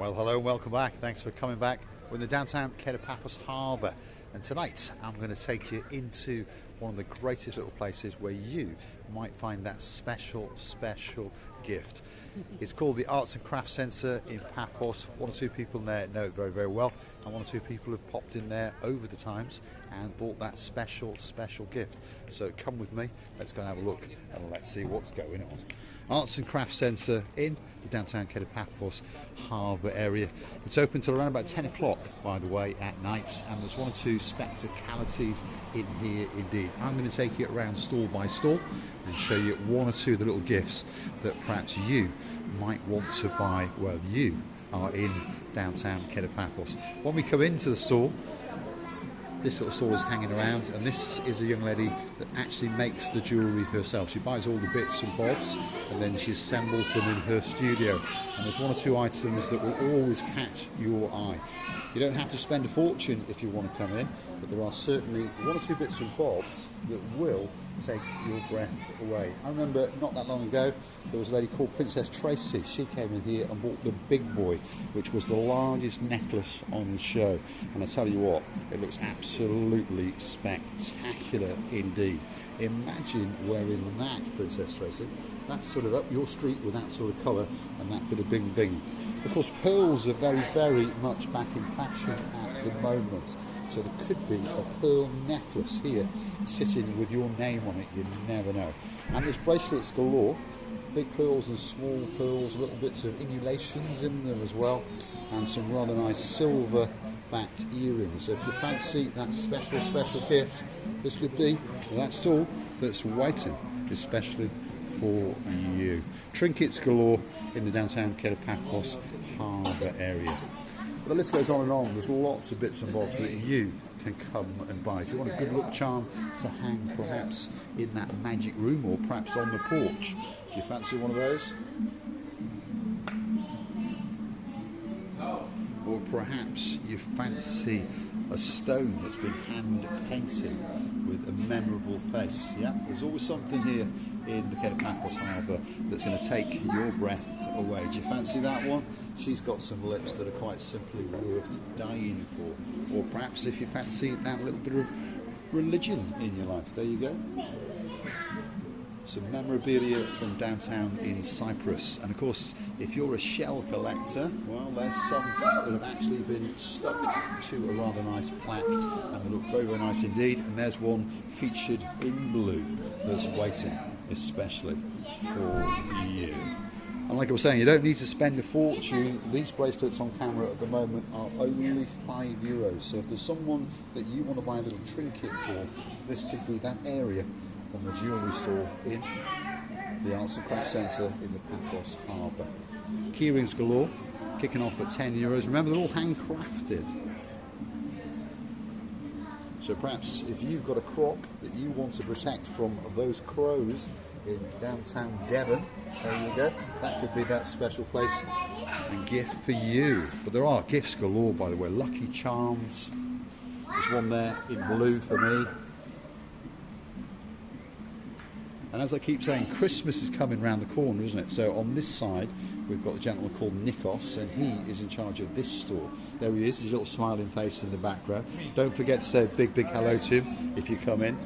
Well, hello and welcome back. Thanks for coming back. We're in the downtown Paphos Harbour, and tonight I'm going to take you into one of the greatest little places where you might find that special gift. It's called the Arts and Crafts Centre in Paphos. One or two people in there know it very, very well, and one or two people have popped in there over the times and bought that special gift. So come with me, let's go and have a look and let's see what's going on. Arts and Crafts Centre in the downtown Paphos Harbour area. It's open till around about 10 o'clock, by the way, at night, and there's one or two spectacalities in here indeed. I'm going to take you around stall by stall and show you one or two of the little gifts that perhaps you might want to buy while you are in downtown Paphos. When we come into the store, this little store is hanging around, and this is a young lady that actually makes the jewellery herself. She buys all the bits and bobs and then she assembles them in her studio, and there's one or two items that will always catch your eye. You don't have to spend a fortune if you want to come in, but there are certainly one or two bits and bobs that will take your breath away. I remember not that long ago there was a lady called Princess Tracy. She came in here and bought the big boy, which was the largest necklace on the show, and I tell you what, it looks absolutely spectacular indeed. Imagine wearing that, Princess Tracy. That's sort of up your street with that sort of colour and that bit of bing bing. Of course, pearls are very, very much back in fashion at the moment. So there could be a pearl necklace here sitting with your name on it, you never know. And there's bracelets galore, big pearls and small pearls, little bits of inulations in them as well, and some rather nice silver backed earrings. So if you fancy that special gift, this could be that stall that's waiting especially for you. Trinkets galore in the downtown Paphos Harbour area. The list goes on and on. There's lots of bits and bobs that you can come and buy. If you want a good look charm to hang perhaps in that magic room or perhaps on the porch, do you fancy one of those? Or perhaps you fancy a stone that's been hand painted with a memorable face. Yeah, there's always something here in the Paphos Harbour that's going to take your breath away. Do you fancy that one? She's got some lips that are quite simply worth dying for. Or perhaps if you fancy that little bit of religion in your life, there you go. Some memorabilia from downtown in Cyprus. And of course, if you're a shell collector, well, there's some that have actually been stuck to a rather nice plaque, and they look very, very nice indeed. And there's one featured in blue that's waiting especially for you. And like I was saying, you don't need to spend a fortune. These bracelets on camera at the moment are only €5. So if there's someone that you want to buy a little trinket for, this could be that area on the jewellery store in the Arts and Crafts Centre in the Paphos Harbour. Keyrings galore, kicking off at €10. Remember, they're all handcrafted. So perhaps if you've got a crop that you want to protect from those crows in downtown Devon, there you go, that could be that special place and gift for you. But there are gifts galore, by the way. Lucky charms. There's one there in blue for me. And as I keep saying, Christmas is coming round the corner, isn't it? So on this side, we've got a gentleman called Nikos, and he is in charge of this store. There he is, his little smiling face in the background. Don't forget to say a big hello to him if you come in.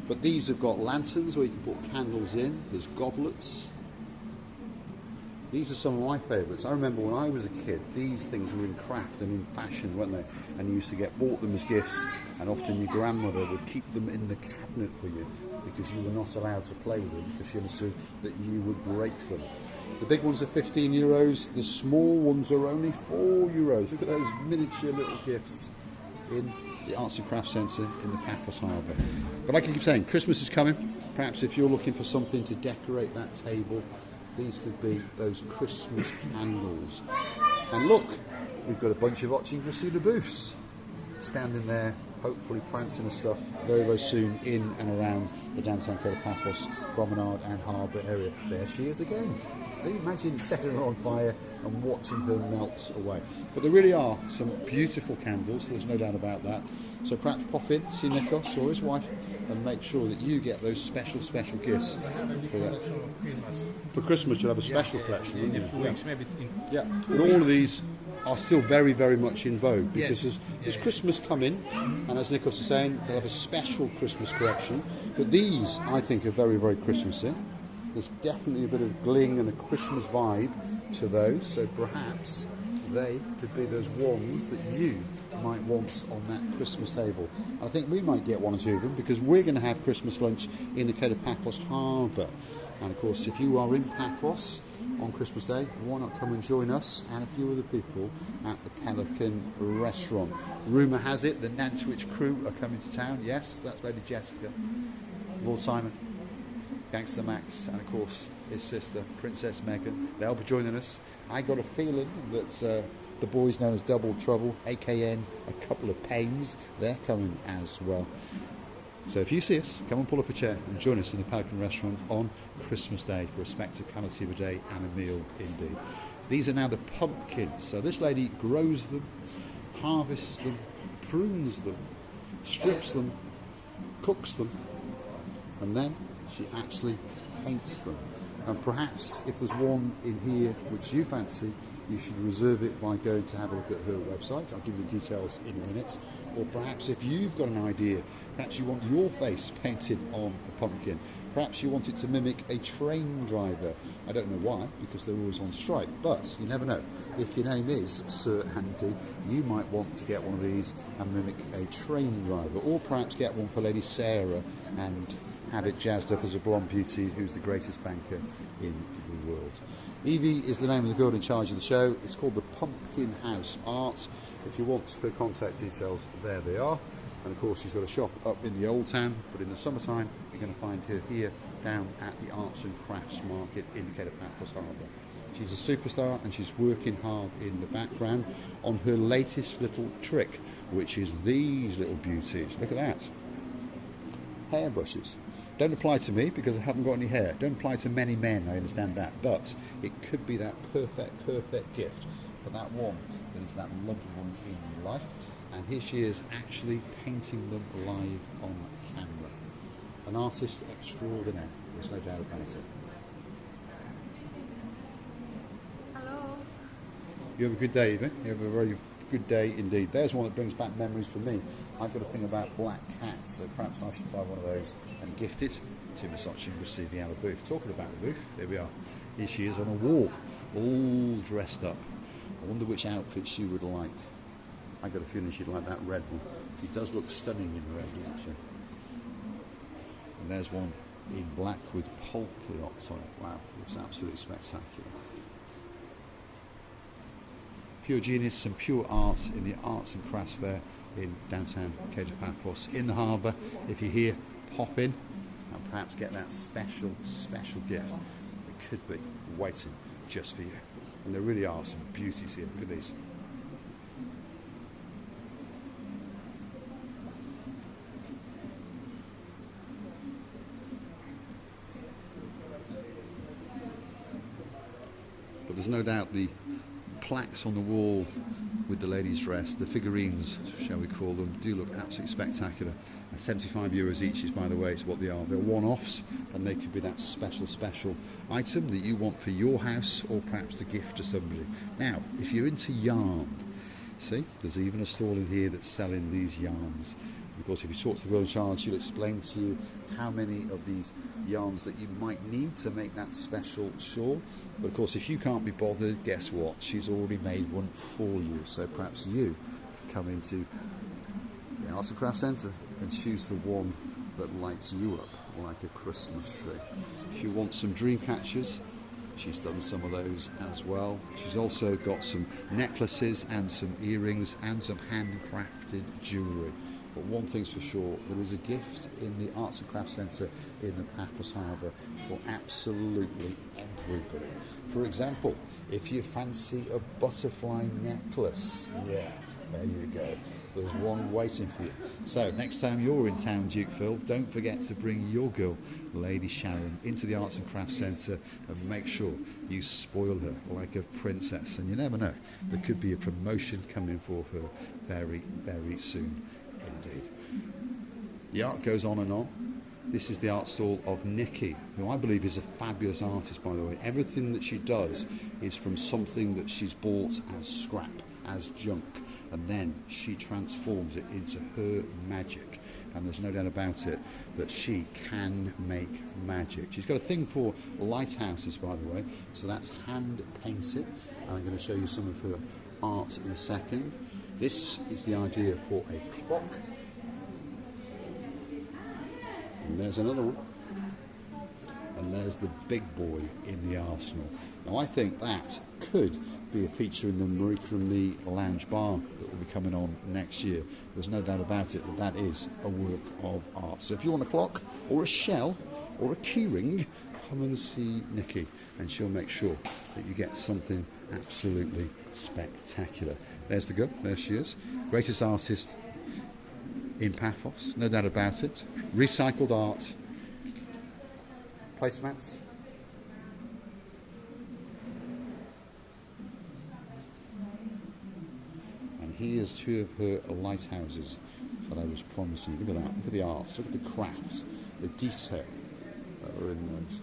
But these have got lanterns where you can put candles in. There's goblets. These are some of my favourites. I remember when I was a kid, these things were in craft and in fashion, weren't they? And you used to bought them as gifts, and often your grandmother would keep them in the cabinet for you because you were not allowed to play with them because she understood that you would break them. The big ones are €15. The small ones are only €4. Look at those miniature little gifts in the Arts and Crafts Centre in the Paphos Harbour. But like I keep saying, Christmas is coming. Perhaps if you're looking for something to decorate that table, these could be those Christmas candles. And look, we've got a bunch of Oching Grasuda booths standing there, hopefully prancing and stuff very, very soon in and around the downtown Paphos Promenade and Harbour area. There she is again. So imagine setting her on fire and watching her melt away. But there really are some beautiful candles, there's no doubt about that. So perhaps pop in, see Nikos or his wife, and make sure that you get those special gifts for that. For Christmas, you'll have a special collection, won't you? In 2 weeks, maybe. Yeah, and all of these are still very, very much in vogue, because Yes. as Christmas coming, and as Nicholas was saying, they'll have a special Christmas collection. But these, I think, are very, very Christmassy. There's definitely a bit of gling and a Christmas vibe to those, so perhaps they could be those ones that you might want on that Christmas table. I think we might get one or two of them, because we're going to have Christmas lunch in the Cape of Paphos Harbour. And of course, if you are in Paphos on Christmas Day, why not come and join us and a few other people at the Pelican restaurant. Rumour has it the Nantwich crew are coming to town. Yes, that's Lady Jessica, Lord Simon, Gangster Max, and of course his sister Princess Megan. They'll be joining us. I got a feeling that the boys known as Double Trouble, AKN a couple of pains, they're coming as well. So if you see us, come and pull up a chair and join us in the Pelican restaurant on Christmas Day for a spectacality of a day and a meal indeed. These are now the pumpkins. So this lady grows them, harvests them, prunes them, strips them, cooks them, and then she actually paints them. And perhaps if there's one in here which you fancy, you should reserve it by going to have a look at her website. I'll give you the details in a minute. Or perhaps if you've got an idea, perhaps you want your face painted on the pumpkin. Perhaps you want it to mimic a train driver. I don't know why, because they're always on strike, but you never know. If your name is Sir Andy, you might want to get one of these and mimic a train driver. Or perhaps get one for Lady Sarah and have it jazzed up as a blonde beauty who's the greatest banker in the world. Evie is the name of the girl in charge of the show. It's called the Pumpkin House Art. If you want her contact details, there they are. And of course she's got a shop up in the Old Town, but in the summertime you're going to find her here down at the Arts and Crafts Market in the Cape of Paphos Harbour. She's a superstar and she's working hard in the background on her latest little trick, which is these little beauties. Look at that. Hairbrushes. Don't apply to me because I haven't got any hair. Don't apply to many men, I understand that. But it could be that perfect gift for that one that is that loved one in your life. And here she is actually painting them live on camera. An artist extraordinaire, there's no doubt about it. Hello. You have a good day, Eva. You have a very good day indeed. There's one that brings back memories for me. I've got a thing about black cats, so perhaps I should buy one of those and gift it to Miss Receiving out of the booth. Talking about the booth, here we are. Here she is on a wall, all dressed up. I wonder which outfit she would like. I got a feeling she'd like that red one. She does look stunning in red, doesn't she? And there's one in black with polka dots on it. Wow, looks absolutely spectacular. Pure genius and pure art in the Arts and Crafts Fair in downtown Cape of Paphos in the harbour. If you're here, pop in and perhaps get that special gift that could be waiting just for you. And there really are some beauties here. Look at these. But there's no doubt the plaques on the wall with the ladies' dress, the figurines, shall we call them, do look absolutely spectacular. And €75 each is, by the way, is what they are. They're one-offs, and they could be that special item that you want for your house, or perhaps to gift to somebody. Now, if you're into yarn, see, there's even a stall in here that's selling these yarns. Of course, if you talk to the girl in charge, she'll explain to you how many of these yarns that you might need to make that special shawl. But of course, if you can't be bothered, guess what? She's already made one for you. So perhaps you could come into the Arts and Crafts Centre and choose the one that lights you up like a Christmas tree. If you want some dream catchers, she's done some of those as well. She's also got some necklaces and some earrings and some handcrafted jewellery. But one thing's for sure, there is a gift in the Arts and Crafts Centre in the Paphos Harbour for absolutely everybody. For example, if you fancy a butterfly necklace, yeah, there you go. There's one waiting for you. So next time you're in town, Duke Phil, don't forget to bring your girl, Lady Sharon, into the Arts and Crafts Centre and make sure you spoil her like a princess. And you never know, there could be a promotion coming for her very soon indeed. The art goes on and on. This is the art stall of Nikki, who I believe is a fabulous artist, by the way. Everything that she does is from something that she's bought as scrap. as junk, and then she transforms it into her magic. And there's no doubt about it that she can make magic. She's got a thing for lighthouses, by the way, so that's hand painted. And I'm going to show you some of her art in a second. This is the idea for a clock. And there's another one. And there's the big boy in the arsenal. Now I think that could be a feature in the Marika and me lounge bar that will be coming on next year. There's no doubt about it that that is a work of art. So if you want a clock or a shell or a keyring, come and see Nikki and she'll make sure that you get something absolutely spectacular. There's the girl, there she is. Greatest artist in Paphos, no doubt about it. Recycled art. Placemats. And here's two of her lighthouses that I was promising. Look at that, look at the arts, look at the crafts, the detail that are in those.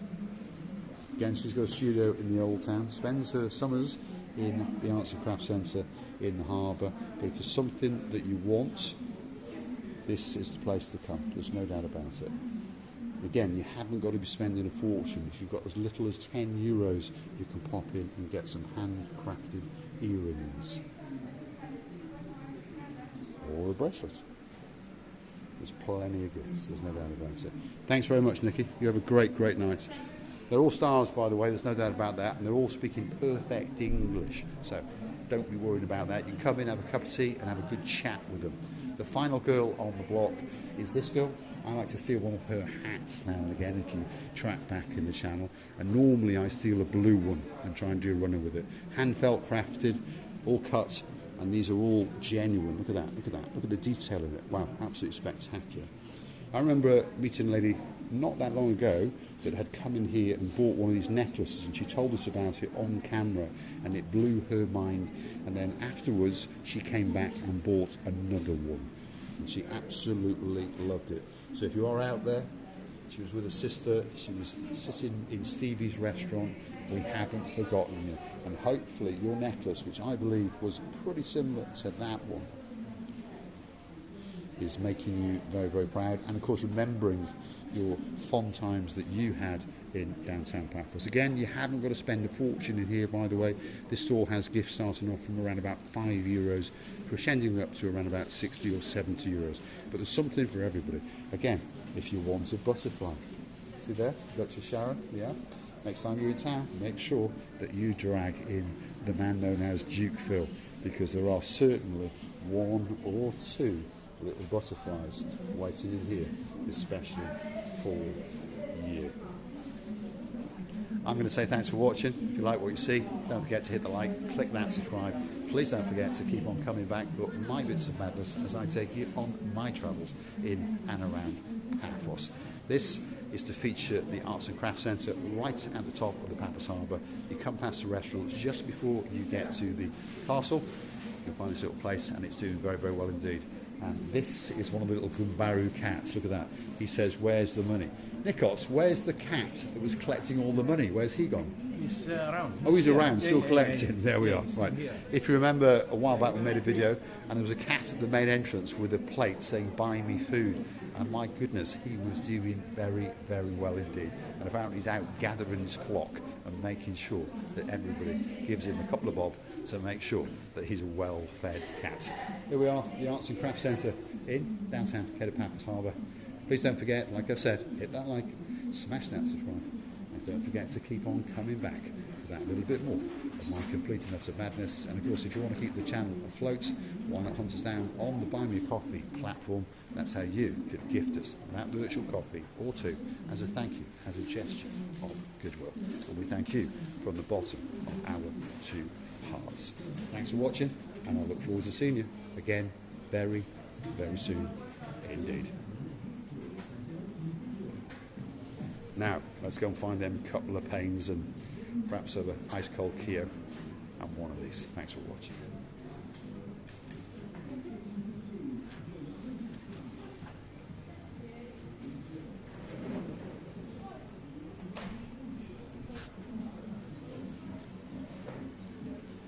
Again, she's got a studio in the Old Town, spends her summers in the Arts and Crafts Centre in the harbour. But if there's something that you want, this is the place to come, there's no doubt about it. Again, you haven't got to be spending a fortune. If you've got as little as 10 euros, you can pop in and get some handcrafted earrings. Or a bracelet. There's plenty of gifts, there's no doubt about it. Thanks very much, Nikki. You have a great, great night. They're all stars, by the way, there's no doubt about that, and they're all speaking perfect English. So don't be worried about that. You can come in, have a cup of tea, and have a good chat with them. The final girl on the block is this girl. I like to steal one of her hats now and again if you track back in the channel, and normally I steal a blue one and try and do a runner with it. Hand felt crafted, all cut, and these are all genuine. Look at that, look at that, look at the detail of it. Wow, absolutely spectacular. I remember meeting a lady not that long ago that had come in here and bought one of these necklaces, and she told us about it on camera and it blew her mind, and then afterwards she came back and bought another one and she absolutely loved it. So if you are out there, she was with her sister, she was sitting in Stevie's restaurant, we haven't forgotten you, and hopefully your necklace, which I believe was pretty similar to that one, is making you very, very proud, and of course remembering your fond times that you had in downtown Paphos. Again, you haven't got to spend a fortune in here, by the way. This store has gifts starting off from around about €5, crescending up to around about 60 or 70 euros. But there's something for everybody. Again, if you want a butterfly, see there, Dr. Sharon, yeah? Next time you're in town, make sure that you drag in the man known as Duke Phil, because there are certainly one or two little butterflies waiting in here, especially for you. I'm going to say thanks for watching. If you like what you see, don't forget to hit the like, click that subscribe. Please don't forget to keep on coming back for my bits of madness as I take you on my travels in and around Paphos. This is to feature the Arts and Crafts Centre right at the top of the Paphos Harbour. You come past the restaurants just before you get to the castle. You'll find this little place and it's doing very, very well indeed. And this is one of the little Gumbaru cats. Look at that. He says, where's the money? Nikos, where's the cat that was collecting all the money? Where's he gone? He's around. Oh, he's around, still collecting. Yeah. There we are. Right. If you remember, a while back we made a video and there was a cat at the main entrance with a plate saying, buy me food. And my goodness, he was doing very, very well indeed. And apparently he's out gathering his flock and making sure that everybody gives him a couple of bob to make sure that he's a well-fed cat. Here we are, the Arts and Crafts Centre in downtown Paphos Harbour. Please don't forget, like I've said, hit that like, smash that subscribe, and don't forget to keep on coming back for that little bit more of my complete nuts of madness. And of course, if you want to keep the channel afloat, why not hunt us down on the Buy Me a Coffee platform? That's how you could gift us that virtual coffee or two as a thank you, as a gesture of goodwill. And we thank you from the bottom of our two hearts. Thanks for watching, and I look forward to seeing you again very, very soon indeed. Now, let's go and find them couple of panes and perhaps have an ice cold Keo and one of these. Thanks for watching.